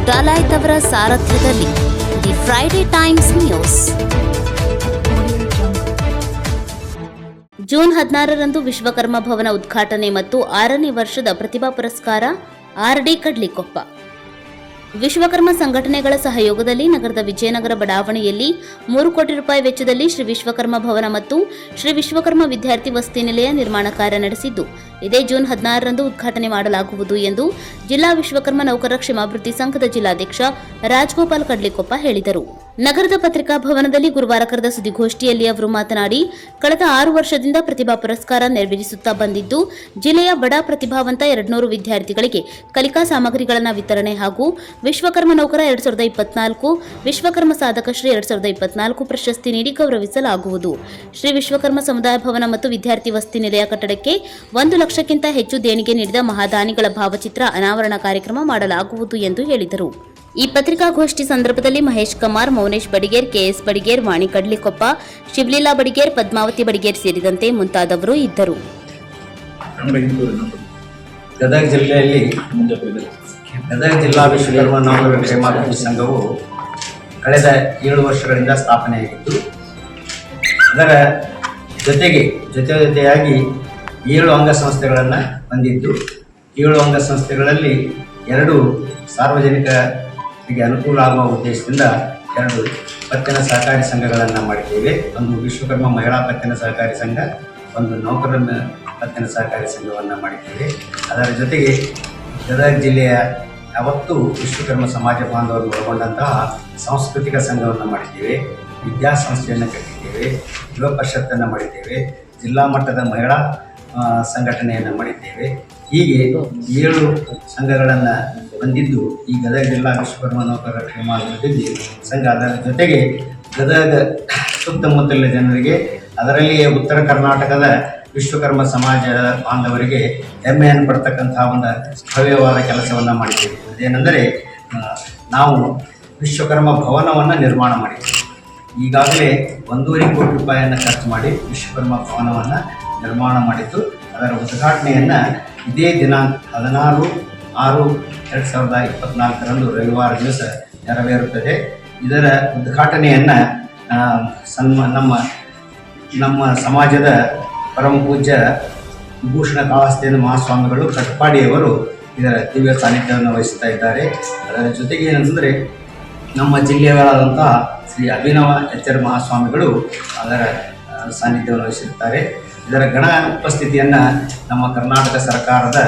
ಡಾಲಾಯ್ತ್ ಅವರ ಸಾರಥ್ಯದಲ್ಲಿ the Friday Times news. June 16ರಂದು ವಿಶ್ವಕರ್ಮ ಭವನ ಉದ್ಘಾಟನೆ ಮತ್ತು 6ನೇ ವರ್ಷದ ಪ್ರತಿಭಾ ಪುರಸ್ಕಾರ ಆರ್ಡಿ ಕಡ್ಲಿಕೊಪ್ಪ. ವಿಶ್ವಕರ್ಮ ಸಂಘಟನೆಗಳ ಸಹಯೋಗದಲ್ಲಿ ನಗರದ ವಿಜಯನಗರ ಬಡಾವಣೆಯಲ್ಲಿ 3 ಕೋಟಿ ರೂಪಾಯಿ ವೆಚ್ಚದಲ್ಲಿ ಶ್ರೀ ವಿಶ್ವಕರ್ಮ ಭವನ ಮತ್ತು ಶ್ರೀ ವಿಶ್ವಕರ್ಮ ವಿದ್ಯಾರ್ಥಿ ವಸತಿ ನಿಲಯ ನಿರ್ಮಾಣ ಕಾರ್ಯ ನಡೆಸಿದ್ದು, ಇದೇ ಜೂನ್ 16ರಂದು ಉದ್ಘಾಟನೆ ಮಾಡಲಾಗುವುದು ಎಂದು ಜಿಲ್ಲಾ ವಿಶ್ವಕರ್ಮ ನೌಕರರ ಕ್ಷೇಮಾಭಿವೃದ್ಧಿ ಸಂಘದ ಜಿಲ್ಲಾಧ್ಯಕ್ಷ ರಾಜಗೋಪಾಲ್ ಕಡ್ಲಿಕೊಪ್ಪ ಹೇಳಿದರು. ನಗರದ ಪತ್ರಿಕಾ ಭವನದಲ್ಲಿ ಗುರುವಾರ ಕರೆದ ಸುದ್ದಿಗೋಷ್ಠಿಯಲ್ಲಿ ಅವರು ಮಾತನಾಡಿ, ಕಳೆದ 6 ವರ್ಷದಿಂದ ಪ್ರತಿಭಾ ಪುರಸ್ಕಾರ ನೆರವೇರಿಸುತ್ತಾ ಬಂದಿದ್ದು, ಜಿಲ್ಲೆಯ ಬಡ ಪ್ರತಿಭಾವಂತ 200 ವಿದ್ಯಾರ್ಥಿಗಳಿಗೆ ಕಲಿಕಾ ಸಾಮಗ್ರಿಗಳನ್ನು ವಿತರಣೆ ಹಾಗೂ ವಿಶ್ವಕರ್ಮ ನೌಕರ 2024, ವಿಶ್ವಕರ್ಮ ಸಾಧಕ ಶ್ರೀ 2024 ಪ್ರಶಸ್ತಿ ನೀಡಿ ಗೌರವಿಸಲಾಗುವುದು. ಶ್ರೀ ವಿಶ್ವಕರ್ಮ ಸಮುದಾಯ ಭವನ ಮತ್ತು ವಿದ್ಯಾರ್ಥಿ ವಸತಿ ನಿಲಯ ಕಟ್ಟಡಕ್ಕೆ 1 ಲಕ್ಷಕ್ಕಿಂತ ಹೆಚ್ಚು ದೇಣಿಗೆ ನೀಡಿದ ಮಹಾದಾನಿಗಳ ಭಾವಚಿತ್ರ ಅನಾವರಣ ಕಾರ್ಯಕ್ರಮ ಮಾಡಲಾಗುವುದು ಎಂದು ಹೇಳಿದರು. ಈ ಪತ್ರಿಕಾಗೋಷ್ಠಿ ಸಂದರ್ಭದಲ್ಲಿ ಮಹೇಶ್ ಕಮಾರ್, ಮೌನೇಶ್ ಬಡಿಗೇರ್, ಕೆಎಸ್ ಬಡಿಗೇರ್, ವಾಣಿ ಕಡ್ಲಿಕೊಪ್ಪ, ಶಿವಲೀಲಾ ಬಡಿಗೇರ್, ಪದ್ಮಾವತಿ ಬಡಿಗೇರ್ ಸೇರಿದಂತೆ ಮುಂತಾದವರು ಇದ್ದರು. ಗದಗ ಜಿಲ್ಲೆಯಲ್ಲಿ ಗದಗ ಜಿಲ್ಲಾ ವಿಶ್ವಕರ್ಮ ನೌಕರರ ಕ್ಷೇಮಾಭಿವೃದ್ಧಿ ಸಂಘವು ಕಳೆದ 7 ವರ್ಷಗಳಿಂದ ಸ್ಥಾಪನೆಯಾಗಿದ್ದು, ಅದರ ಜೊತೆಯಾಗಿ 7 ಅಂಗಸಂಸ್ಥೆಗಳನ್ನು ಹೊಂದಿದ್ದು, 7 ಅಂಗಸಂಸ್ಥೆಗಳಲ್ಲಿ 2 ಸಾರ್ವಜನಿಕರಿಗೆ ಅನುಕೂಲ ಆಗುವ ಉದ್ದೇಶದಿಂದ 2 ಪತ್ತಿನ ಸಹಕಾರಿ ಸಂಘಗಳನ್ನು ಮಾಡಿದ್ದೇವೆ. ಒಂದು ವಿಶ್ವಕರ್ಮ ಮಹಿಳಾ ಪತ್ತಿನ ಸಹಕಾರಿ ಸಂಘ, ಒಂದು ನೌಕರರ ಪತ್ತಿನ ಸಹಕಾರಿ ಸಂಘವನ್ನು ಮಾಡಿದ್ದೇವೆ. ಅದರ ಜೊತೆಗೆ ಗದಗ ಜಿಲ್ಲೆಯ ಯಾವತ್ತೂ ವಿಶ್ವಕರ್ಮ ಸಮಾಜ ಬಾಂಧವರು ಒಳಗೊಂಡಂತಹ ಸಾಂಸ್ಕೃತಿಕ ಸಂಘವನ್ನು ಮಾಡಿದ್ದೇವೆ, ವಿದ್ಯಾಸಂಸ್ಥೆಯನ್ನು ಕಟ್ಟಿದ್ದೇವೆ, ಯುವ ಪರಿಷತ್ತನ್ನು ಮಾಡಿದ್ದೇವೆ, ಜಿಲ್ಲಾ ಮಟ್ಟದ ಮಹಿಳಾ ಸಂಘಟನೆಯನ್ನು ಮಾಡಿದ್ದೇವೆ. ಹೀಗೆ 7 ಸಂಘಗಳನ್ನು ಹೊಂದಿದ್ದು ಈ ಗದಗ ಜಿಲ್ಲಾ ವಿಶ್ವಕರ್ಮ ನೌಕರರ ಕ್ಷೇಮಾಭಿವೃದ್ಧಿ ಸಂಘ. ಅದರ ಜೊತೆಗೆ ಗದಗ ಸುತ್ತಮುತ್ತಲಿನ ಜನರಿಗೆ, ಅದರಲ್ಲಿಯೇ ಉತ್ತರ ಕರ್ನಾಟಕದ ವಿಶ್ವಕರ್ಮ ಸಮಾಜ ಬಾಂಧವರಿಗೆ ಹೆಮ್ಮೆಯನ್ನು ಪಡ್ತಕ್ಕಂತಹ ಒಂದು ಭವ್ಯವಾದ ಕೆಲಸವನ್ನು ಮಾಡಿದ್ದೇವೆ. ಅದೇನೆಂದರೆ, ನಾವು ವಿಶ್ವಕರ್ಮ ಭವನವನ್ನು ನಿರ್ಮಾಣ ಮಾಡಿದ್ದೇವೆ. ಈಗಾಗಲೇ 1.5 ಕೋಟಿ ರೂಪಾಯಿಯನ್ನು ಖರ್ಚು ಮಾಡಿ ವಿಶ್ವಕರ್ಮ ಭವನವನ್ನು ನಿರ್ಮಾಣ ಮಾಡಿದ್ದು, ಅದರ ಉದ್ಘಾಟನೆಯನ್ನು ಇದೇ ದಿನಾಂಕ 16/6/2024ರಂದು ರವಿವಾರ ದಿವಸ ನೆರವೇರುತ್ತದೆ. ಇದರ ಉದ್ಘಾಟನೆಯನ್ನು ನಮ್ಮ ಸಮಾಜದ ಪರಮ ಪೂಜ್ಯ ವಿಭೂಷಣ ಕಾಳಹಸ್ತೇಂದ್ರ ಮಹಾಸ್ವಾಮಿಗಳು ಕಟ್ಪಾಡಿಯವರು ಇದರ ದಿವ್ಯ ಸಾನ್ನಿಧ್ಯವನ್ನು ವಹಿಸ್ತಾ ಇದ್ದಾರೆ. ಅದರ ಜೊತೆಗೆ ಏನಂತಂದರೆ, ನಮ್ಮ ಜಿಲ್ಲೆಯವರಾದಂತಹ ಶ್ರೀ ಅಭಿನವ ಎಚ್ಚರ ಮಹಾಸ್ವಾಮಿಗಳು ಅದರ ಸಾನ್ನಿಧ್ಯವನ್ನು ವಹಿಸಿರುತ್ತಾರೆ. ಇದರ ಗಣ ಉಪಸ್ಥಿತಿಯನ್ನು ನಮ್ಮ ಕರ್ನಾಟಕ ಸರ್ಕಾರದ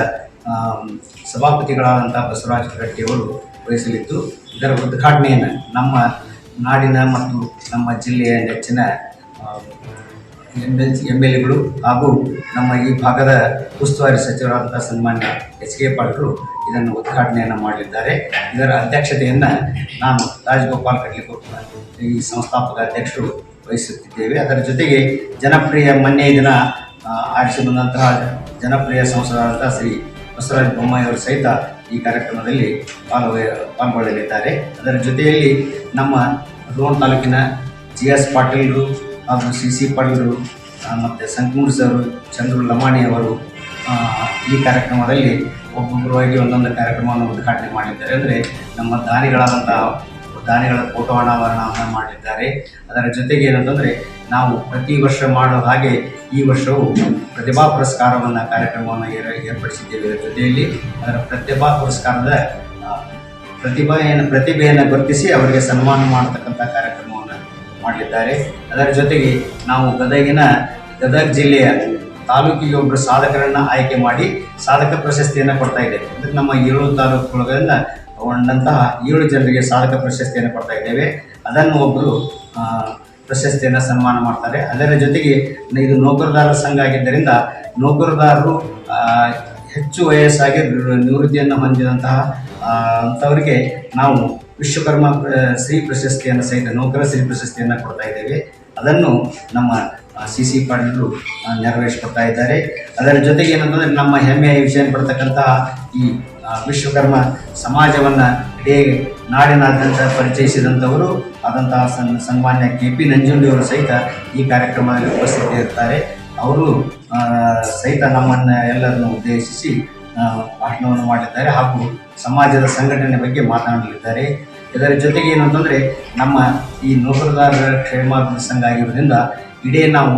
ಸಭಾಪತಿಗಳಾದಂಥ ಬಸವರಾಜ ಹೊರಟ್ಟಿಯವರು ವಹಿಸಲಿದ್ದು, ಇದರ ಉದ್ಘಾಟನೆಯನ್ನು ನಮ್ಮ ನಾಡಿನ ಮತ್ತು ನಮ್ಮ ಜಿಲ್ಲೆಯ ನೆಚ್ಚಿನ MLAಗಳು ಹಾಗೂ ನಮ್ಮ ಈ ಭಾಗದ ಉಸ್ತುವಾರಿ ಸಚಿವರಾದಂಥ ಸನ್ಮಾನ್ಯ HK ಪಾಟೀಲರು ಇದನ್ನು ಉದ್ಘಾಟನೆಯನ್ನು ಮಾಡಲಿದ್ದಾರೆ. ಇದರ ಅಧ್ಯಕ್ಷತೆಯನ್ನು ನಾನು ರಾಜಗೋಪಾಲ್ ಕಡ್ಲಿಕೊಪ್ಪ, ಈ ಸಂಸ್ಥಾಪಕ ಅಧ್ಯಕ್ಷರು ವಹಿಸುತ್ತಿದ್ದೇವೆ. ಅದರ ಜೊತೆಗೆ ಜನಪ್ರಿಯ ಮೊನ್ನೆ ದಿನ ಆರಿಸಿ ಬಂದಂತಹ ಜನಪ್ರಿಯ ಸಂಸದರಾದಂಥ ಶ್ರೀ ಬಸವರಾಜ ಬೊಮ್ಮಾಯಿಯವರು ಸಹಿತ ಈ ಕಾರ್ಯಕ್ರಮದಲ್ಲಿ ಪಾಲ್ಗೊಳ್ಳಲಿದ್ದಾರೆ. ಅದರ ಜೊತೆಯಲ್ಲಿ ನಮ್ಮ ರೋಣ ತಾಲೂಕಿನ GS ಪಾಟೀಲರು ಹಾಗೂ CC ಪಾಟೀಲರು ಮತ್ತು ಸಂಕೂರ್ ಸರ್, ಚಂದ್ರು ಲಮಾಣಿಯವರು ಈ ಕಾರ್ಯಕ್ರಮದಲ್ಲಿ ಒಬ್ಬೊಬ್ಬರಾಗಿ ಒಂದೊಂದು ಕಾರ್ಯಕ್ರಮವನ್ನು ಉದ್ಘಾಟನೆ ಮಾಡಿದ್ದಾರೆ. ಅಂದರೆ ನಮ್ಮ ದಾನಿಗಳ ಫೋಟೋ ಅನಾವರಣವನ್ನು ಮಾಡಲಿದ್ದಾರೆ. ಅದರ ಜೊತೆಗೆ ಏನಂತಂದರೆ, ನಾವು ಪ್ರತಿ ವರ್ಷ ಮಾಡೋ ಹಾಗೆ ಈ ವರ್ಷವೂ ಪ್ರತಿಭಾ ಪುರಸ್ಕಾರವನ್ನು ಕಾರ್ಯಕ್ರಮವನ್ನು ಏರ್ಪಡಿಸಿದ್ದೇವೆ. ಇದರ ಜೊತೆಯಲ್ಲಿ ಅದರ ಪ್ರತಿಭಾ ಪುರಸ್ಕಾರದ ಪ್ರತಿಭೆಯನ್ನು ಗುರುತಿಸಿ ಅವರಿಗೆ ಸನ್ಮಾನ ಮಾಡತಕ್ಕಂಥ ಕಾರ್ಯಕ್ರಮವನ್ನು ಮಾಡಲಿದ್ದಾರೆ. ಅದರ ಜೊತೆಗೆ ನಾವು ಗದಗ ಜಿಲ್ಲೆಯ ತಾಲೂಕಿಗೆ ಒಬ್ಬರು ಸಾಧಕರನ್ನು ಆಯ್ಕೆ ಮಾಡಿ ಸಾಧಕ ಪ್ರಶಸ್ತಿಯನ್ನು ಕೊಡ್ತಾ ಇದ್ದೇವೆ. ಅಂದರೆ ನಮ್ಮ 7 ತಾಲೂಕುಗಳಿಂದ ಒಳಗೊಂಡಂತಹ 7 ಜನರಿಗೆ ಸಾಧಕ ಪ್ರಶಸ್ತಿಯನ್ನು ಕೊಡ್ತಾ ಇದ್ದೇವೆ. ಅದನ್ನು ಒಬ್ಬರು ಪ್ರಶಸ್ತಿಯನ್ನು ಸನ್ಮಾನ ಮಾಡ್ತಾರೆ. ಅದರ ಜೊತೆಗೆ ಇದು ನೌಕರದಾರರ ಸಂಘ ಆಗಿದ್ದರಿಂದ ನೌಕರದಾರರು ಹೆಚ್ಚು ವಯಸ್ಸಾಗಿ ನಿವೃತ್ತಿಯನ್ನು ಹೊಂದಿದಂತಹ ಅಂಥವರಿಗೆ ನಾವು ವಿಶ್ವಕರ್ಮ ಶ್ರೀ ಪ್ರಶಸ್ತಿಯನ್ನು ಸಹಿತ ನೌಕರ ಶ್ರೀ ಪ್ರಶಸ್ತಿಯನ್ನು ಕೊಡ್ತಾ ಇದ್ದೇವೆ. ಅದನ್ನು ನಮ್ಮ CC ಪಾಟೀಲರು ನೆರವೇರಿಸಿಕೊಡ್ತಾ ಇದ್ದಾರೆ. ಅದರ ಜೊತೆಗೆ ಏನಂತಂದರೆ, ನಮ್ಮ ಹೆಮ್ಮೆಯ ವಿಷಯ ಪಡ್ತಕ್ಕಂತಹ ಈ ವಿಶ್ವಕರ್ಮ ಸಮಾಜವನ್ನು ಇಡೀ ನಾಡಿನಾದ್ಯಂತ ಪರಿಚಯಿಸಿದಂಥವರು ಆದಂತಹ ಸನ್ಮಾನ್ಯ KP ನಂಜುಂಡಿಯವರು ಸಹಿತ ಈ ಕಾರ್ಯಕ್ರಮದಲ್ಲಿ ಉಪಸ್ಥಿತರಿರ್ತಾರೆ. ಅವರು ಸಹಿತ ನಮ್ಮನ್ನು ಎಲ್ಲರನ್ನು ಉದ್ದೇಶಿಸಿ ಭಾಷಣವನ್ನು ಮಾಡಲಿದ್ದಾರೆ ಹಾಗೂ ಸಮಾಜದ ಸಂಘಟನೆ ಬಗ್ಗೆ ಮಾತನಾಡಲಿದ್ದಾರೆ. ಇದರ ಜೊತೆಗೆ ಏನಂತಂದರೆ ನಮ್ಮ ಈ ನೌಕರದಾರರ ಕ್ಷೇಮಾಭಿವೃದ್ಧಿ ಸಂಘ ಆಗಿರೋದ್ರಿಂದ ಇಡೀ ನಾವು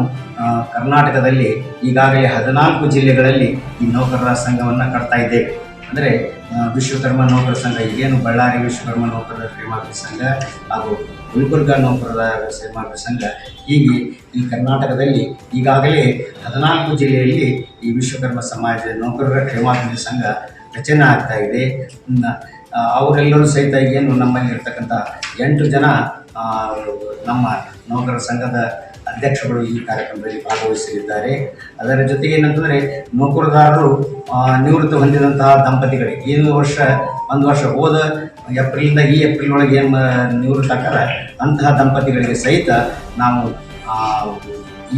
ಕರ್ನಾಟಕದಲ್ಲಿ ಈಗಾಗಲೇ 14 ಜಿಲ್ಲೆಗಳಲ್ಲಿ ಈ ನೌಕರರ ಸಂಘವನ್ನು ಕಟ್ತಾ ಇದ್ದೇವೆ. ಅಂದರೆ ವಿಶ್ವಕರ್ಮ ನೌಕರ ಸಂಘ, ಈಗೇನು ಬಳ್ಳಾರಿ ವಿಶ್ವಕರ್ಮ ನೌಕರರ ಕ್ಷೇಮಾಭಿವೃದ್ಧಿ ಸಂಘ ಹಾಗೂ ಗುಲ್ಬರ್ಗ ನೌಕರರ ಕ್ಷೇಮಾಭಿವೃದ್ಧಿ ಸಂಘ, ಹೀಗೆ ಈ ಕರ್ನಾಟಕದಲ್ಲಿ ಈಗಾಗಲೇ 14 ಜಿಲ್ಲೆಯಲ್ಲಿ ಈ ವಿಶ್ವಕರ್ಮ ಸಮಾಜ ನೌಕರರ ಕ್ಷೇಮಾಭಿವೃದ್ಧಿ ಸಂಘ ರಚನೆ ಆಗ್ತಾ ಇದೆ. ಅವರೆಲ್ಲರೂ ಸಹಿತ ಏನು ನಮ್ಮಲ್ಲಿ ಇರ್ತಕ್ಕಂಥ 8 ಜನ ನಮ್ಮ ನೌಕರರ ಸಂಘದ ಅಧ್ಯಕ್ಷಗಳು ಈ ಕಾರ್ಯಕ್ರಮದಲ್ಲಿ ಭಾಗವಹಿಸಲಿದ್ದಾರೆ. ಅದರ ಜೊತೆಗೆ ಏನಂತಂದರೆ ನೌಕರದಾರರು ನಿವೃತ್ತಿ ಹೊಂದಿದಂತಹ ದಂಪತಿಗಳಿಗೆ ಒಂದು ವರ್ಷ ಹೋದ ಏಪ್ರಿಲಿಂದ ಈ ಏಪ್ರಿಲ್ ಒಳಗೆ ಏನು ನಿವೃತ್ತಿ ಆಗ್ತಾರೆ ಅಂತಹ ದಂಪತಿಗಳಿಗೆ ಸಹಿತ ನಾವು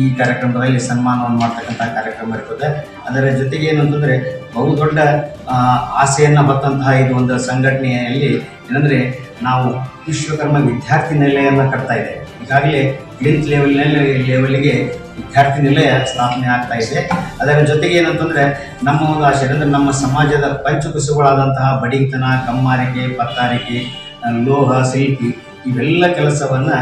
ಈ ಕಾರ್ಯಕ್ರಮದಲ್ಲಿ ಸನ್ಮಾನವನ್ನು ಮಾಡ್ತಕ್ಕಂಥ ಕಾರ್ಯಕ್ರಮ ಇರ್ತದೆ. ಅದರ ಜೊತೆಗೆ ಏನಂತಂದರೆ ಬಹುದೊಡ್ಡ ಆಸೆಯನ್ನು ಹೊತ್ತಂತಹ ಇದು ಒಂದು ಸಂಘಟನೆಯಲ್ಲಿ ಏನಂದರೆ ನಾವು ವಿಶ್ವಕರ್ಮ ವಿದ್ಯಾರ್ಥಿ ನಿಲಯವನ್ನು ಕಟ್ತಾ ಇದೆ. ಈಗಾಗಲೇ ಕ್ಲಿನಿಕ್ ಲೆವೆಲ್ಗೆ ವಿದ್ಯಾರ್ಥಿ ನಿಲಯ ಸ್ಥಾಪನೆ ಆಗ್ತಾ ಇದೆ. ಅದರ ಜೊತೆಗೆ ಏನಂತಂದರೆ ನಮ್ಮ ಒಂದು ಆಶಯ ಅಂದರೆ ನಮ್ಮ ಸಮಾಜದ ಪಂಚಕುಸುಗಳಾದಂತಹ ಬಡಿತನ, ಕಮ್ಮಾರಿಕೆ, ಪತ್ತಾರಿಕೆ, ಲೋಹ, ಶಿಲ್ಪಿ ಇವೆಲ್ಲ ಕೆಲಸವನ್ನು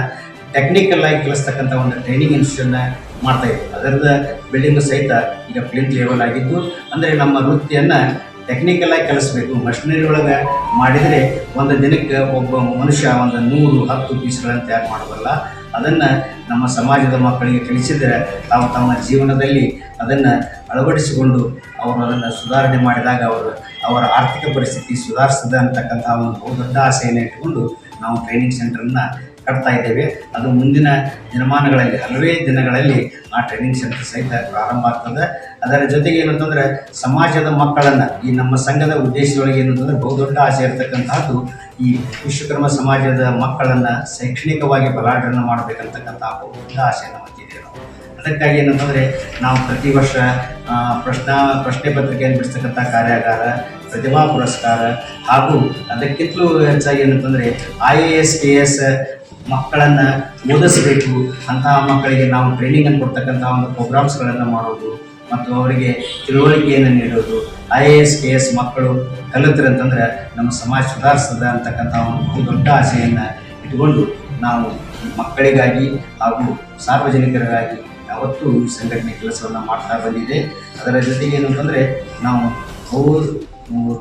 ಟೆಕ್ನಿಕಲ್ ಆಗಿ ಕಲಿಸ್ತಕ್ಕಂಥ ಒಂದು ಟ್ರೈನಿಂಗ್ ಇನ್ಸ್ಟಿಟ್ಯೂಷನ್ನ ಮಾಡ್ತಾ ಇದೆ. ಅದರದ ಬಿಲ್ಡಿಂಗು ಸಹಿತ ಈಗ ಕ್ಲಿನಿಕ್ ಲೆವೆಲ್ ಆಗಿದ್ದು, ಅಂದರೆ ನಮ್ಮ ವೃತ್ತಿಯನ್ನು ಟೆಕ್ನಿಕಲ್ ಆಗಿ ಕಲಿಸ್ಬೇಕು. ಮಷಿನರಿ ಒಳಗೆ ಮಾಡಿದರೆ ಒಂದು ದಿನಕ್ಕೆ ಒಬ್ಬ ಮನುಷ್ಯ ಒಂದು 110 ಪೀಸ್ಗಳನ್ನು ತಯಾರು ಮಾಡಬಲ್ಲ. ಅದನ್ನು ನಮ್ಮ ಸಮಾಜದ ಮಕ್ಕಳಿಗೆ ಕಲಿಸಿದರೆ ತಾವು ತಮ್ಮ ಜೀವನದಲ್ಲಿ ಅದನ್ನು ಅಳವಡಿಸಿಕೊಂಡು ಅವರು ಅದನ್ನು ಸುಧಾರಣೆ ಮಾಡಿದಾಗ ಅವರ ಆರ್ಥಿಕ ಪರಿಸ್ಥಿತಿ ಸುಧಾರಿಸ್ತದೆ ಅಂತಕ್ಕಂಥ ಒಂದು ಬಹುದೊಡ್ಡ ಆಸೆಯನ್ನು ಇಟ್ಟುಕೊಂಡು ನಾವು ಟ್ರೈನಿಂಗ್ ಸೆಂಟರನ್ನು ಕಟ್ತಾ ಇದ್ದೇವೆ. ಅದು ಮುಂದಿನ ದಿನಮಾನಗಳಲ್ಲಿ ಹಲವೇ ದಿನಗಳಲ್ಲಿ ಆ ಟ್ರೈನಿಂಗ್ ಸೆಂಟರ್ ಸಹಿತ ಪ್ರಾರಂಭ ಆಗ್ತದೆ. ಅದರ ಜೊತೆಗೆ ಏನಂತಂದರೆ ಸಮಾಜದ ಮಕ್ಕಳನ್ನು ಈ ನಮ್ಮ ಸಂಘದ ಉದ್ದೇಶದೊಳಗೆ ಏನಂತಂದರೆ ಬಹುದೊಡ್ಡ ಆಸೆ ಇರತಕ್ಕಂತಹದ್ದು ಈ ವಿಶ್ವಕರ್ಮ ಸಮಾಜದ ಮಕ್ಕಳನ್ನು ಶೈಕ್ಷಣಿಕವಾಗಿ ಬಲಾಢ್ಯರನ್ನು ಮಾಡಬೇಕಂತಕ್ಕಂಥ ಬಹುದೊಡ್ಡ ಆಸೆಯನ್ನು ಹೊಂದಿದ್ದೇವೆ ನಾವು. ಅದಕ್ಕಾಗಿ ಏನಂತಂದರೆ ನಾವು ಪ್ರತಿ ವರ್ಷ ಪ್ರಶ್ನೆ ಪತ್ರಿಕೆಯನ್ನು ಬಿಡಿಸ್ತಕ್ಕಂಥ ಕಾರ್ಯಾಗಾರ, ಪ್ರತಿಭಾ ಪುರಸ್ಕಾರ ಹಾಗೂ ಅದಕ್ಕಿಂತಲೂ ಹೆಚ್ಚಾಗಿ ಏನಂತಂದರೆ IAS KS ಮಕ್ಕಳನ್ನು ಓದಿಸಬೇಕು, ಅಂತಹ ಮಕ್ಕಳಿಗೆ ನಾವು ಟ್ರೈನಿಂಗನ್ನು ಕೊಡ್ತಕ್ಕಂಥ ಒಂದು ಪ್ರೋಗ್ರಾಮ್ಸ್ಗಳನ್ನು ಮಾಡೋದು ಮತ್ತು ಅವರಿಗೆ ತಿಳುವಳಿಕೆಯನ್ನು ನೀಡೋದು. IAS KS ಮಕ್ಕಳು ಕಲಿತರಂತಂದರೆ ನಮ್ಮ ಸಮಾಜ ಸುಧಾರಿಸ್ತದೆ ಅಂತಕ್ಕಂಥ ಒಂದು ದೊಡ್ಡ ಆಸೆಯನ್ನು ಇಟ್ಟುಕೊಂಡು ನಾವು ಮಕ್ಕಳಿಗಾಗಿ ಹಾಗೂ ಸಾರ್ವಜನಿಕರಿಗಾಗಿ ಯಾವತ್ತೂ ಈ ಸಂಘಟನೆ ಕೆಲಸವನ್ನು ಮಾಡ್ತಾ ಬಂದಿದೆ. ಅದರ ಜೊತೆಗೆ ಏನಂತಂದರೆ ನಾವು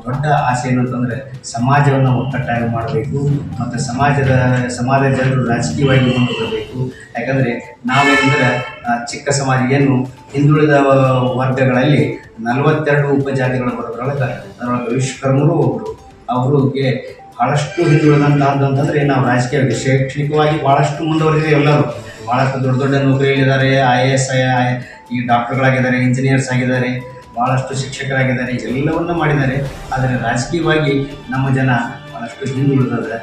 ದೊಡ್ಡ ಆಸೆ ಏನಂತಂದರೆ ಸಮಾಜವನ್ನು ಒಕ್ಕಟ್ಟಾಗಿ ಮಾಡಬೇಕು ಮತ್ತು ಸಮಾಜ ಜನರು ರಾಜಕೀಯವಾಗಿ ಮುಂದೆ ಬರಬೇಕು. ಯಾಕಂದರೆ ನಾವೇನಂದರೆ ಚಿಕ್ಕ ಸಮಾಜ ಏನು ಹಿಂದುಳಿದ ವರ್ಗಗಳಲ್ಲಿ 42 ಉಪಜಾತಿಗಳು ಬರೋದ್ರೊಳಗೆ ಅದರೊಳಗೆ ವಿಶ್ವಕರ್ಮರು ಒಬ್ಬರು. ಅವರಿಗೆ ಭಾಳಷ್ಟು ಹಿಂದುಳಿದಂತಹದ್ದು ಅಂತಂದರೆ ನಾವು ರಾಜಕೀಯವಾಗಿ ಶೈಕ್ಷಣಿಕವಾಗಿ ಭಾಳಷ್ಟು ಮುಂದುವರೆದಿದೆ. ಎಲ್ಲರೂ ಭಾಳಷ್ಟು ದೊಡ್ಡ ನೌಕರಿಯಲ್ಲಿದ್ದಾರೆ. IAS ಈ ಡಾಕ್ಟರ್ಗಳಾಗಿದ್ದಾರೆ, ಇಂಜಿನಿಯರ್ಸ್ ಆಗಿದ್ದಾರೆ, ಭಾಳಷ್ಟು ಶಿಕ್ಷಕರಾಗಿದ್ದಾರೆ, ಎಲ್ಲವನ್ನೂ ಮಾಡಿದ್ದಾರೆ. ಆದರೆ ರಾಜಕೀಯವಾಗಿ ನಮ್ಮ ಜನ ಭಾಳಷ್ಟು ಹಿಂದುಳಿದರೆ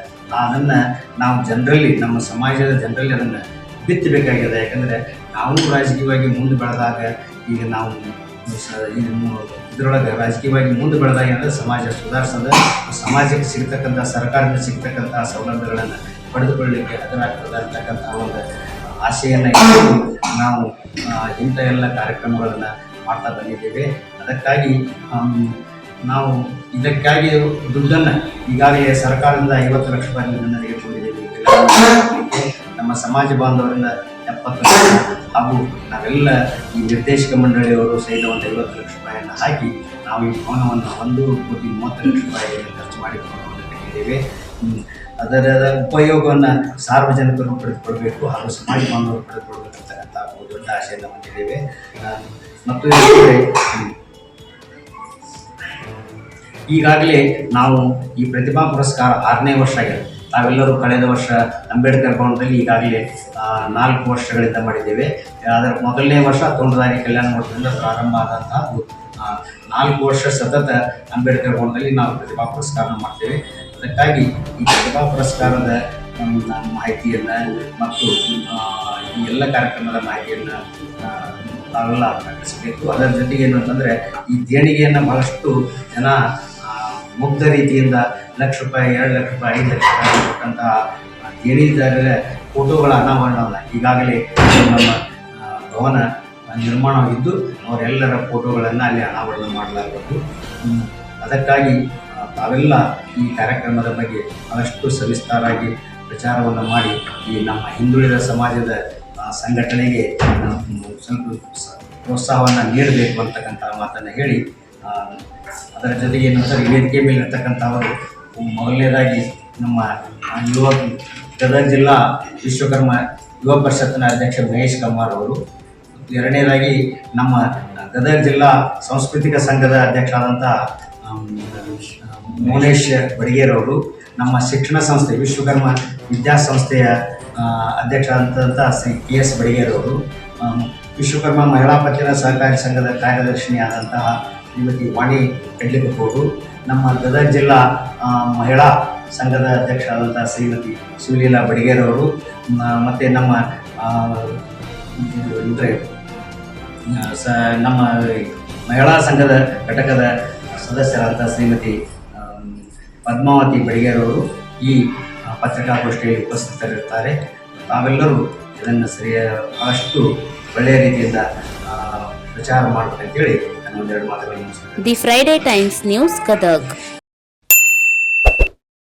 ಅದನ್ನು ನಾವು ಜನರಲ್ಲಿ, ನಮ್ಮ ಸಮಾಜದ ಜನರಲ್ಲಿ ಅದನ್ನು ಬಿತ್ತಬೇಕಾಗಿದೆ. ಯಾಕಂದರೆ ನಾವು ರಾಜಕೀಯವಾಗಿ ಮುಂದೆ ಬೆಳೆದಾಗ ಈಗ ನಾವು ಇದರೊಳಗೆ ರಾಜಕೀಯವಾಗಿ ಮುಂದೆ ಬೆಳೆದಾಗ ಅಂದರೆ ಸಮಾಜ ಸುಧಾರಿಸೋದು, ಸಮಾಜಕ್ಕೆ ಸಿಗ್ತಕ್ಕಂಥ ಸರ್ಕಾರದಿಂದ ಸಿಗ್ತಕ್ಕಂಥ ಸೌಲಭ್ಯಗಳನ್ನು ಪಡೆದುಕೊಳ್ಳಲಿಕ್ಕೆ ಅದರಾಗ್ತದೆ ಅಂತಕ್ಕಂಥ ಒಂದು ಆಸೆಯನ್ನು ಇಟ್ಟು ನಾವು ಇಂಥ ಎಲ್ಲ ಕಾರ್ಯಕ್ರಮಗಳನ್ನು ಮಾಡ್ತಾ ಬಂದಿದ್ದೇವೆ. ಅದಕ್ಕಾಗಿ ನಾವು ಇದಕ್ಕಾಗಿ ದುಡ್ಡನ್ನು ಈಗಾಗಲೇ ಸರ್ಕಾರದಿಂದ 50 ಲಕ್ಷ ರೂಪಾಯಿ ಜನರಿಗೆ ಕೊಟ್ಟಿದ್ದೇವೆ. ನಮ್ಮ ಸಮಾಜ ಬಾಂಧವರಿಂದ 70 ಲಕ್ಷ ಹಾಗೂ ನಾವೆಲ್ಲ ಈ ನಿರ್ದೇಶಕ ಮಂಡಳಿಯವರು ಸಹಿತ ಒಂದು 50 ಲಕ್ಷ ರೂಪಾಯಿಯನ್ನು ಹಾಕಿ ನಾವು ಈ ಭವನವನ್ನು 1,30,00,000 ರೂಪಾಯಿಯನ್ನು ಖರ್ಚು ಮಾಡಿ ಭವನವನ್ನು ಕಟ್ಟಿದ್ದೇವೆ. ಅದರ ಉಪಯೋಗವನ್ನು ಸಾರ್ವಜನಿಕರು ಪಡೆದುಕೊಳ್ಬೇಕು ಹಾಗೂ ಸಮಾಜ ಬಾಂಧವರು ಪಡೆದುಕೊಳ್ಬೇಕಂತಕ್ಕಂಥ ದೊಡ್ಡ ಆಶೆಯನ್ನು ಹೊಂದಿದ್ದೇವೆ. ಮತ್ತು ಈಗಾಗಲೇ ನಾವು ಈ ಪ್ರತಿಭಾ ಪುರಸ್ಕಾರ 6ನೇ ವರ್ಷ ಆಗಿದೆ. ನಾವೆಲ್ಲರೂ ಕಳೆದ ವರ್ಷ ಅಂಬೇಡ್ಕರ್ ಭವನದಲ್ಲಿ ಈಗಾಗಲೇ 4 ವರ್ಷಗಳಿಂದ ಮಾಡಿದ್ದೇವೆ. ಅದರ ಮೊದಲನೇ ವರ್ಷ ತೋಂಟದಾರ್ಯ ಕಲ್ಯಾಣ ಮಠದಿಂದ ಪ್ರಾರಂಭ ಆದಂತಹ 4 ವರ್ಷ ಸತತ ಅಂಬೇಡ್ಕರ್ ಭವನದಲ್ಲಿ ನಾವು ಪ್ರತಿಭಾ ಪುರಸ್ಕಾರನ ಮಾಡ್ತೇವೆ. ಅದಕ್ಕಾಗಿ ಈ ಪ್ರತಿಭಾ ಪುರಸ್ಕಾರದ ಮಾಹಿತಿಯನ್ನು ಮತ್ತು ಈ ಎಲ್ಲ ಕಾರ್ಯಕ್ರಮದ ಮಾಹಿತಿಯನ್ನು ನಾವೆಲ್ಲ ಪ್ರಕಟಿಸಬೇಕು. ಅದರ ಜೊತೆಗೆ ಏನು ಅಂತಂದರೆ ಈ ದೇಣಿಗೆಯನ್ನು ಬಹಳಷ್ಟು ಜನ ಮುಗ್ಧ ರೀತಿಯಿಂದ 1 ಲಕ್ಷ ರೂಪಾಯಿ, 2 ಲಕ್ಷ ರೂಪಾಯಿ, 5 ಲಕ್ಷ ರೂಪಾಯಿ ಕೊಟ್ಟಂತಹ ದೇಣಿಗೆದಾರರ ಫೋಟೋಗಳ ಅನಾವರಣವನ್ನು ಈಗಾಗಲೇ ನಮ್ಮ ಭವನ ನಿರ್ಮಾಣವಾಗಿದ್ದು ಅವರೆಲ್ಲರ ಫೋಟೋಗಳನ್ನು ಅಲ್ಲಿ ಅನಾವರಣ ಮಾಡಲಾಗುವುದು. ಅದಕ್ಕಾಗಿ ತಾವೆಲ್ಲ ಈ ಕಾರ್ಯಕ್ರಮದ ಬಗ್ಗೆ ಬಹಳಷ್ಟು ಸವಿಸ್ತಾರಾಗಿ ಪ್ರಚಾರವನ್ನು ಮಾಡಿ ಈ ನಮ್ಮ ಹಿಂದುಳಿದ ಸಮಾಜದ ಸಂಘಟನೆಗೆ ಸ್ವಲ್ಪ ಪ್ರೋತ್ಸಾಹವನ್ನು ನೀಡಬೇಕು ಅಂತಕ್ಕಂಥ ಮಾತನ್ನು ಹೇಳಿ, ಅದರ ಜೊತೆಗೆ ನಂತರ ಈ ವೇದಿಕೆ ಮೇಲೆ ಇರ್ತಕ್ಕಂಥವರು ಮೊದಲನೇದಾಗಿ ನಮ್ಮ ಗದಗ ಜಿಲ್ಲಾ ವಿಶ್ವಕರ್ಮ ಯುವ ಪರಿಷತ್ತಿನ ಅಧ್ಯಕ್ಷ ಮಹೇಶ್ ಕಮ್ಮಾರ್ ಅವರು, ಎರಡನೇದಾಗಿ ನಮ್ಮ ಗದಗ ಜಿಲ್ಲಾ ಸಾಂಸ್ಕೃತಿಕ ಸಂಘದ ಅಧ್ಯಕ್ಷರಾದಂಥ ಮೋನೇಶ್ ಬಡಿಗೇರವರು, ನಮ್ಮ ಶಿಕ್ಷಣ ಸಂಸ್ಥೆ ವಿಶ್ವಕರ್ಮ ವಿದ್ಯಾಸಂಸ್ಥೆಯ ಅಧ್ಯಕ್ಷರಾದಂಥ ಶ್ರೀ KS ಬಡಿಗೇರವರು, ವಿಶ್ವಕರ್ಮ ಮಹಿಳಾ ಪತ್ತಿನ ಸಹಕಾರಿ ಸಂಘದ ಕಾರ್ಯದರ್ಶಿನಿಯಾದಂತಹ ಶ್ರೀಮತಿ ವಾಣಿ ಕಡ್ಲಿಕಪ್ಪವರು, ನಮ್ಮ ಗದಗ ಜಿಲ್ಲಾ ಮಹಿಳಾ ಸಂಘದ ಅಧ್ಯಕ್ಷರಾದಂಥ ಶ್ರೀಮತಿ ಸುಲೀಲಾ ಬಡಿಗೇರವರು, ಮತ್ತು ನಮ್ಮ ನಮ್ಮ ಮಹಿಳಾ ಸಂಘದ ಘಟಕದ ಸದಸ್ಯರಾದಂಥ ಶ್ರೀಮತಿ ಪದ್ಮಾವತಿ ಬಡಿಗೇರವರು ಈ ಪತ್ರಿಕಾಗೋಷ್ಠಿಯಲ್ಲಿ ಉಪಸ್ಥಿತರಿರ್ತಾರೆ. ತಾವೆಲ್ಲರೂ ಇದನ್ನು ಬಹಳಷ್ಟು ಒಳ್ಳೆಯ ರೀತಿಯಿಂದ ಪ್ರಚಾರ ಮಾಡಬೇಕಂತೇಳಿ ನಾನು ಒಂದೆರಡು ಮಾತುಗಳನ್ನು ಮುಗಿಸ್ತೇನೆ. The Friday times news Gadag.